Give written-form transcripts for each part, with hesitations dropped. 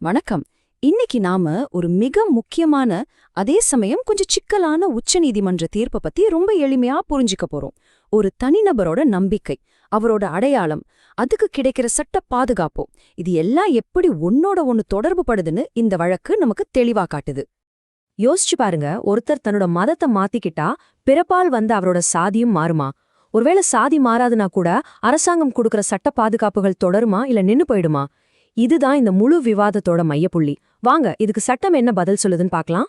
வணக்கம். இன்னைக்கு நாம ஒரு மிக முக்கியமான, அதே சமயம் கொஞ்சம் சிக்கலான உச்சநீதிமன்ற தீர்ப்பை பத்தி ரொம்ப எளிமையா புரிஞ்சுக்க போறோம். ஒரு தனிநபரோட நம்பிக்கை, அவரோட அடையாளம், அதுக்கு கிடைக்கிற சட்ட பாதுகாப்போ, இது எல்லாம் எப்படி ஒன்னோட ஒன்னு தொடர்பு படுதுன்னு இந்த வழக்கு நமக்கு தெளிவா காட்டுது. யோசிச்சு பாருங்க, ஒருத்தர் தன்னோட மதத்தை மாத்திக்கிட்டா பிறப்பால் வந்த அவரோட சாதியும் மாறுமா? ஒருவேளை சாதி மாறாதுனா கூட அரசாங்கம் கொடுக்கற சட்ட பாதுகாப்புகள் தொடருமா இல்ல நின்னு போயிடுமா? இதுதான் இந்த முழு விவாதத்தோட மையப்புள்ளி. வாங்க இதுக்கு சட்டம் என்ன பதில் சொல்லுதுன்னு பார்க்கலாம்.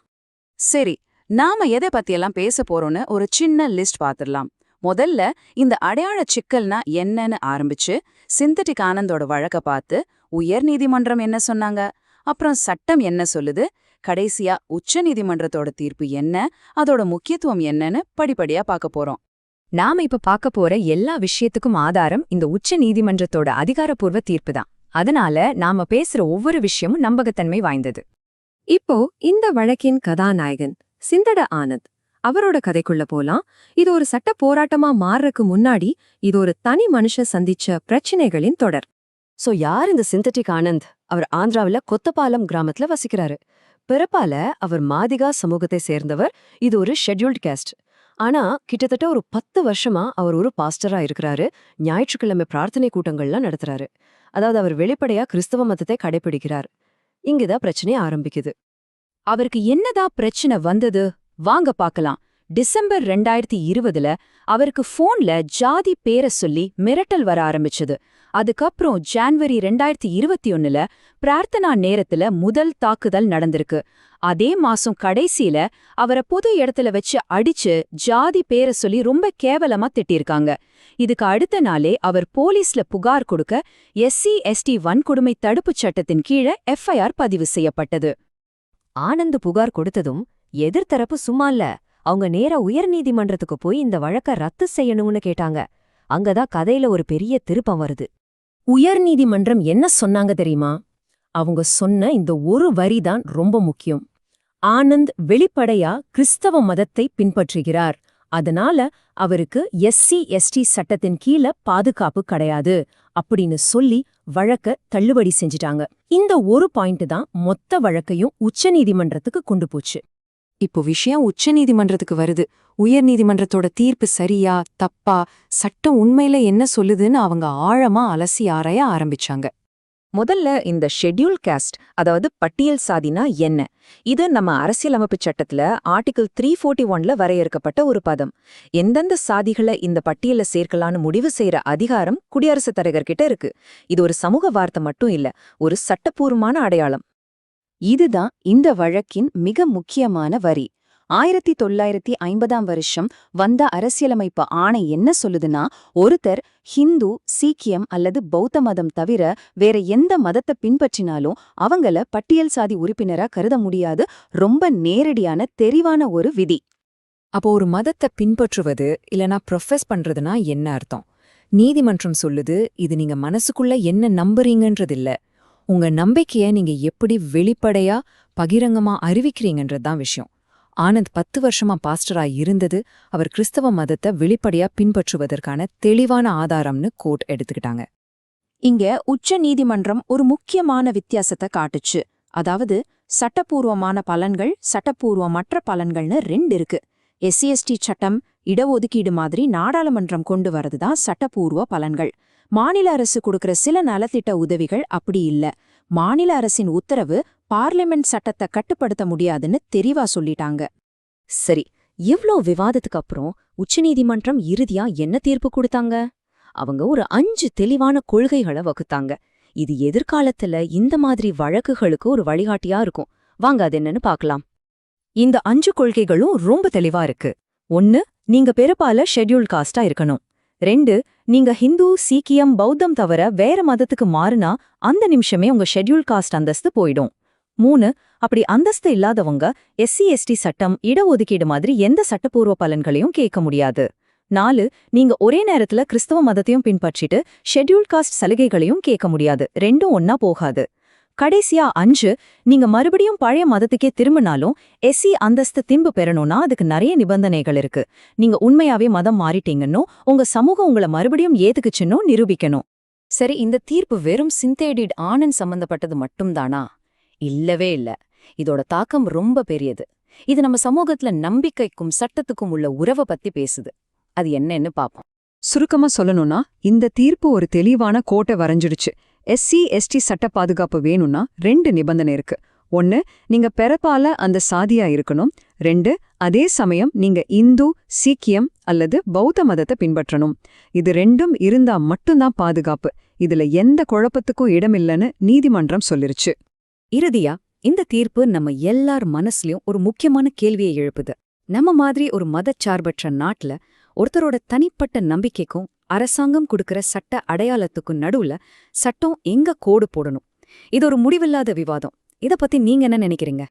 சரி, நாம எதை பத்தியெல்லாம் பேச போறோம்னு ஒரு சின்ன லிஸ்ட் பாத்துடலாம். முதல்ல இந்த அடையாள சிக்கல்னா என்னன்னு ஆரம்பிச்சு சிந்தட்டிக் ஆனந்தோட வழக்க பார்த்து உயர் நீதிமன்றம் என்ன சொன்னாங்க, அப்புறம் சட்டம் என்ன சொல்லுது, கடைசியா உச்ச நீதிமன்றத்தோட தீர்ப்பு என்ன, அதோட முக்கியத்துவம் என்னன்னு படிப்படியா பார்க்க போறோம். நாம இப்ப பார்க்க போற எல்லா விஷயத்துக்கும் ஆதாரம் இந்த உச்ச நீதிமன்றத்தோட அதிகாரப்பூர்வ தீர்ப்பு தான். அதனால நாம பேசுற ஒவ்வொரு விஷயமும் நம்பகத்தன்மை வாய்ந்தது. இப்போ இந்த வழக்கின் கதாநாயகன் சிந்தட ஆனந்த், அவரோட கதைக்குள்ள போலாம். இது ஒரு சட்ட போராட்டமா மாறுறதுக்கு முன்னாடி இது ஒரு தனி மனுஷ சந்திச்ச பிரச்சனைகளின் தொடர். யார் இந்த சிந்தட்டிக் ஆனந்த்? அவர் ஆந்திராவில கொத்தபாலம் கிராமத்துல வசிக்கிறாரு. பிறப்பால அவர் மாதிகா சமூகத்தை சேர்ந்தவர். இது ஒரு ஷெட்யூல்ட் கேஸ்ட். ஆனா கிட்டத்தட்ட ஒரு 10 வருஷமா அவர் ஒரு பாஸ்டரா இருக்கிறாரு. ஞாயிற்றுக்கிழமை பிரார்த்தனை கூட்டங்கள்லாம் நடத்துறாரு. அதாவது அவர் வெளிப்படையா கிறிஸ்தவ மதத்தை கடைபிடிக்கிறார். இங்கதான் பிரச்சனை ஆரம்பிக்குது. அவருக்கு என்னதான் பிரச்சனை வந்தது வாங்க பார்க்கலாம். டிசம்பர் 2020 அவருக்கு போன்ல ஜாதி பேரை சொல்லி மிரட்டல் வர ஆரம்பிச்சது. அதுக்கப்புறம் ஜான்வரி 2021 பிரார்த்தனா நேரத்துல முதல் தாக்குதல் நடந்திருக்கு. அதே மாசம் கடைசியில அவரை பொது இடத்துல வச்சு அடிச்சு ஜாதி பேரை சொல்லி ரொம்ப கேவலமா திட்டிருக்காங்க. இதுக்கு அடுத்த நாளே அவர் போலீஸ்ல புகார் கொடுக்க SC/ST வன்கொடுமை தடுப்புச் சட்டத்தின் கீழே FIR பதிவு செய்யப்பட்டது. ஆனந்த் புகார் கொடுத்ததும் எதிர்த்தரப்பு சும்மா இல்ல, அவங்க நேரா உயர்நீதிமன்றத்துக்கு போய் இந்த வழக்க ரத்து செய்யணும்னு கேட்டாங்க. அங்கதான் கதையில ஒரு பெரிய திருப்பம் வருது. உயர்நீதிமன்றம் என்ன சொன்னாங்க தெரியுமா? அவங்க சொன்ன இந்த ஒரு வரிதான் ரொம்ப முக்கியம். ஆனந்த் வெளிப்படையா கிறிஸ்தவ மதத்தை பின்பற்றுகிறார், அதனால அவருக்கு SC/ST சட்டத்தின் கீழ பாதுகாப்பு கிடையாது அப்படின்னு சொல்லி வழக்க தள்ளுபடி செஞ்சிட்டாங்க. இந்த ஒரு பாயிண்ட் தான் மொத்த வழக்கையும் உச்சநீதிமன்றத்துக்கு கொண்டு போச்சு. இப்போ விஷயம் உச்ச நீதிமன்றத்துக்கு வருது. உயர் நீதிமன்றத்தோட தீர்ப்பு சரியா தப்பா, சட்டம் உண்மையில என்ன சொல்லுதுன்னு அவங்க ஆழமா அலசி ஆராய ஆரம்பிச்சாங்க. முதல்ல இந்த ஷெட்யூல் காஸ்ட், அதாவது பட்டியல் சாதினா என்ன? இது நம்ம அரசியலமைப்பு சட்டத்துல ஆர்டிகிள் 341ல வரையறுக்கப்பட்ட ஒரு பதம். எந்தெந்த சாதிகளை இந்த பட்டியல்ல சேர்க்கலான்னு முடிவு செய்யற அதிகாரம் குடியரசுத் தலைவர்கிட்ட இருக்கு. இது ஒரு சமூக வார்த்தை மட்டும் இல்ல, ஒரு சட்டப்பூர்வமான அடையாளம். இதுதான் இந்த வழக்கின் மிக முக்கியமான வரி. 1950 வந்த அரசியலமைப்பு ஆணை என்ன சொல்லுதுன்னா, ஒருத்தர் ஹிந்து, சீக்கியம் அல்லது பௌத்த மதம் தவிர வேற எந்த மதத்தை பின்பற்றினாலும் அவங்கள பட்டியல் சாதி உறுப்பினரா கருத முடியாது. ரொம்ப நேரடியான தெரிவான ஒரு விதி. அப்போ ஒரு மதத்தை பின்பற்றுவது இல்லனா ப்ரொஃபஸ் பண்றதுனா என்ன அர்த்தம்? நீதிமன்றம் சொல்லுது, இது நீங்க மனசுக்குள்ள என்ன நம்புறீங்கன்றதில்ல, உங்க நம்பிக்கைய நீங்க எப்படி வெளிப்படையா பகிரங்கமா அறிவிக்கிறீங்கன்றதுதான் விஷயம். ஆனந்த் 10 வருஷமா பாஸ்டரா இருந்தது அவர் கிறிஸ்தவ மதத்தை வெளிப்படையா பின்பற்றுவதற்கான தெளிவான ஆதாரம்னு கோர்ட் எடுத்துக்கிட்டாங்க. இங்க உச்ச நீதிமன்றம் ஒரு முக்கியமான வித்தியாசத்தை காட்டுச்சு. அதாவது சட்டப்பூர்வமான பலன்கள், சட்டப்பூர்வமற்ற பலன்கள்னு 2 இருக்கு. SC/ST சட்டம், இடஒதுக்கீடு மாதிரி நாடாளுமன்றம் கொண்டு வரதுதான் சட்டப்பூர்வ பலன்கள். மாநில அரசு கொடுக்கிற சில நலத்திட்ட உதவிகள் அப்படி இல்ல. மாநில அரசின் உத்தரவு பார்லிமெண்ட் சட்டத்தை கட்டுப்படுத்த முடியாதுன்னு தெளிவா சொல்லிட்டாங்க. சரி, இவ்ளோ விவாதத்துக்கு அப்புறம் உச்சநீதிமன்றம் இறுதியா என்ன தீர்ப்பு கொடுத்தாங்க? அவங்க ஒரு 5 தெளிவான கொள்கைகளை வகுத்தாங்க. இது எதிர்காலத்துல இந்த மாதிரி வழக்குகளுக்கு ஒரு வழிகாட்டியா இருக்கும். வாங்க அது என்னன்னு பார்க்கலாம். இந்த 5 கொள்கைகளும் ரொம்ப தெளிவா இருக்கு. 1, நீங்க பெரும்பால ஷெட்யூல் காஸ்டா இருக்கணும். 2, நீங்க ஹிந்து, சீக்கியம், பௌத்தம் தவிர வேற மதத்துக்கு மாறுனா அந்த நிமிஷமே உங்க ஷெட்யூல் காஸ்ட் அந்தஸ்து போயிடும். 3, அப்படி அந்தஸ்து இல்லாதவங்க SC/ST சட்டம், இடஒதுக்கீடு மாதிரி எந்த சட்டப்பூர்வ பலன்களையும் கேட்க முடியாது. 4, நீங்க ஒரே நேரத்துல கிறிஸ்தவ மதத்தையும் பின்பற்றிட்டு ஷெட்யூல் காஸ்ட் சலுகைகளையும் கேட்க முடியாது. ரெண்டும் ஒன்னா போகாது. கடைசியா 5, நீங்க மறுபடியும் பழைய மதத்துக்கே திரும்பினாலும் SC அந்தஸ்து திரும்ப பெறணும்னா அதுக்கு நிறைய நிபந்தனைகள் இருக்கு. நீங்க உண்மையாவே மதம் மாறிட்டீங்கன்னு உங்க சமூகம் உங்களை மறுபடியும் ஏத்துக்குச்சுன்னு நிரூபிக்கணும். சரி, இந்த தீர்ப்பு வெறும் சிந்தேடிட் ஆனந்த் சம்பந்தப்பட்டது மட்டும்தானா? இல்லவே இல்ல. இதோட தாக்கம் ரொம்ப பெரியது. இது நம்ம சமூகத்துல நம்பிக்கைக்கும் சட்டத்துக்கும் உள்ள உறவை பத்தி பேசுது. அது என்னன்னு பாப்போம். சுருக்கமா சொல்லணும்னா இந்த தீர்ப்பு ஒரு தெளிவான கோட்டை வரைஞ்சிடுச்சு. எஸ்சி எஸ்டி சட்ட பாதுகாப்பு வேணும்னா 2 நிபந்தனை இருக்கு. 1, நீங்க பிறப்பால அந்த சாதியா இருக்கணும். 2, அதே சமயம் நீங்க இந்து, சீக்கியம் அல்லது பௌத்த மதத்தை பின்பற்றணும். இது 2ம் இருந்தா மட்டும்தான் பாதுகாப்பு. இதுல எந்த குழப்பத்துக்கும் இடமில்லைன்னு நீதிமன்றம் சொல்லிருச்சு. இறுதியா இந்த தீர்ப்பு நம்ம எல்லார் மனசுலயும் ஒரு முக்கியமான கேள்வியை எழுப்புது. நம்ம மாதிரி ஒரு மதச்சார்பற்ற நாட்டுல ஒருத்தரோட தனிப்பட்ட நம்பிக்கைக்கும் அரசாங்கம் கொடுக்கிற சட்ட அடையாளத்துக்கும் நடுவுல சட்டம் எங்க கோடு போடணும்? இது ஒரு முடிவில்லாத விவாதம். இத பத்தி நீங்க என்ன நினைக்கிறீங்க?